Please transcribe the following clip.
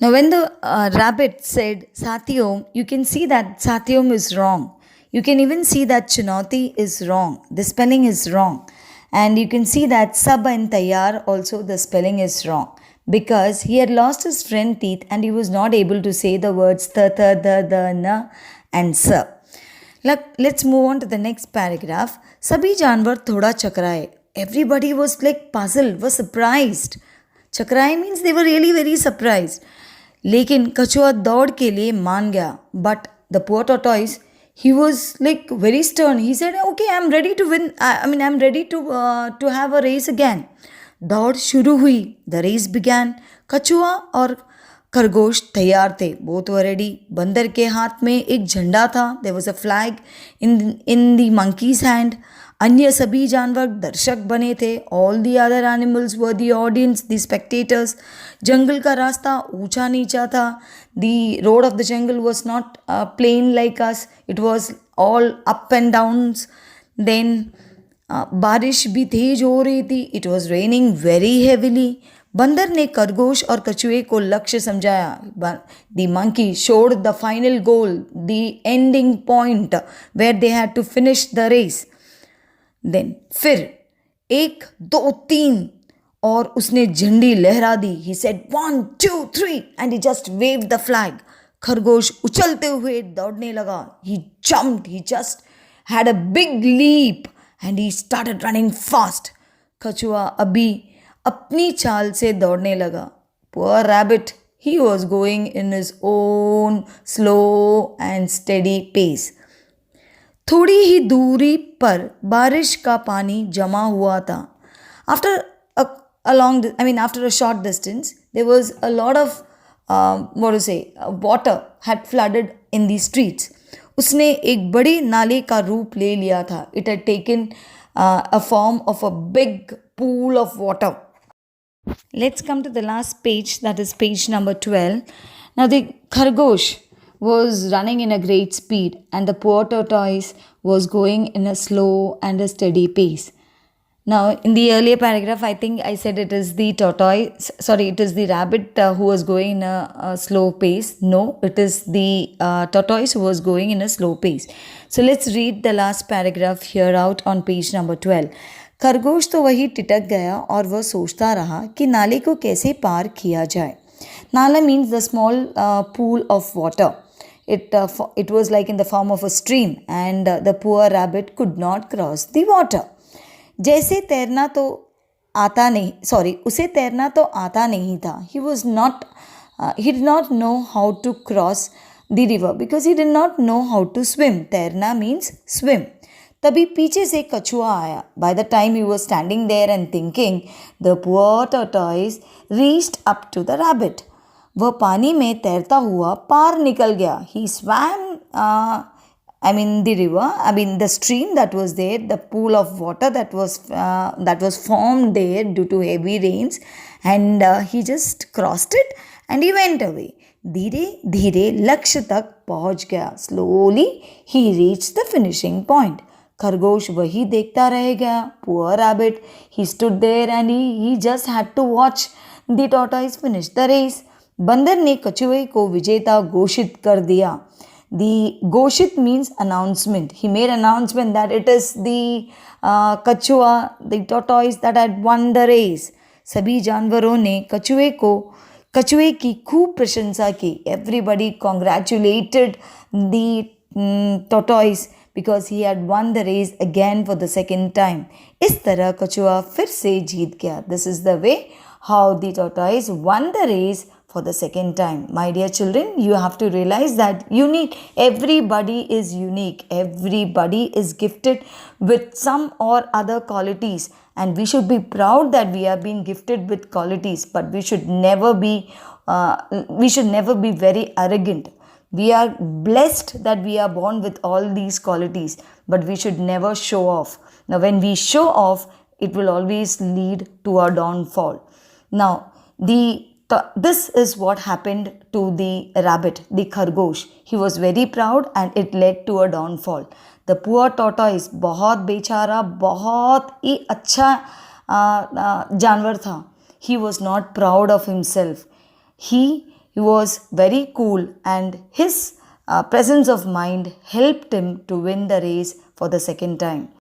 Now, when the rabbit said Satyom, you can see that Satyom is wrong. You can even see that Chunauti is wrong. The spelling is wrong. And you can see that Sab and Tayyar also the spelling is wrong. Because he had lost his front teeth and he was not able to say the words the, na, and sa. Let's move on to the next paragraph. Sabhi जानवर थोड़ा चकराए. Everybody was like puzzled, was surprised. चकराए means they were really very surprised. लेकिन कछुआ दौड़ के लिए मान गया. But the poor tortoise, he was like very stern. He said, "Okay, I'm ready to win. I'm ready to have a race again." दौड़ शुरू हुई. The race began. कछुआ और खरगोश तैयार थे. Both were ready. बंदर के हाथ में एक झंडा था. There was a flag in the monkey's hand. अन्य सभी जानवर दर्शक बने थे. All the other animals were the audience, the spectators. जंगल का रास्ता ऊंचा नीचा था. The road of the jungle was not plain like us. It was all up and downs. Then बारिश भी तेज हो रही थी. It was raining very heavily. बंदर ने खरगोश और कछुए को लक्ष्य समझाया. The monkey showed the final goal, the ending point where they had to finish the race. Then फिर 1, 2, 3 और उसने झंडी लहरा दी. He said 1, 2, 3 and he just wave the flag. खरगोश उछलते हुए दौड़ने लगा. He jumped, he just had a big leap and he started running fast. कछुआ अभी अपनी चाल से दौड़ने लगा. Poor rabbit, he was going in his own slow and steady pace. थोड़ी ही दूरी पर बारिश का पानी जमा हुआ था. After after a short distance, there was a lot of water had flooded in the streets. उसने एक बड़ी नाले का रूप ले लिया था. It had taken a form of a big pool of water. Let's come to the last page, that is page number 12. Now the Khargosh was running in a great speed and the poor tortoise was going in a slow and a steady pace. Now, in the earlier paragraph, I think I said it is the rabbit who was going in a slow pace. No, it is the tortoise who was going in a slow pace. So, let's read the last paragraph here out on page number 12. खरगोश तो वही टिटक गया और वह सोचता रहा कि नाले को कैसे पार किया जाए. नाला means the small pool of water. It was like in the form of a stream and the poor rabbit could not cross the water. जैसे तैरना तो आता नहीं, उसे तैरना तो आता नहीं था. He did not know how to cross the river because he did not know how to swim. तैरना means swim. तभी पीछे से कछुआ आया. By the time he was standing there and thinking, the poor tortoise reached up to the rabbit. वह पानी में तैरता हुआ पार निकल गया. He swam the river, the stream that was there, the pool of water that was formed there due to heavy rains, and he just crossed it and he went away. धीरे धीरे लक्ष्य तक पहुंच गया. Slowly he reached the finishing point. खरगोश वही देखता रह गया. Poor rabbit, he stood there and he just had to watch the tortoise finish the race. बंदर ने कछुए को विजेता घोषित कर दिया. The Goshit means announcement. He made announcement that it is the कछुआ, the tortoise that had won the race. सभी जानवरों ने कछुए की खूब प्रशंसा की. Everybody congratulated the tortoise because he had won the race again for the second time. इस तरह कछुआ फिर से जीत गया. This is the way how the tortoise won the race for the second time. My dear children, you have to realize that everybody is unique. Everybody is gifted with some or other qualities, and we should be proud that we have been gifted with qualities, but we should never be very arrogant. We are blessed that we are born with all these qualities, but we should never show off. Now, when we show off, it will always lead to our downfall. Now, this is what happened to the rabbit, the Khargosh. He was very proud and it led to a downfall. The poor tortoise, बहुत बेचारा, बहुत ही अच्छा जानवर था. He was not proud of himself. He He was very cool, and his presence of mind helped him to win the race for the second time.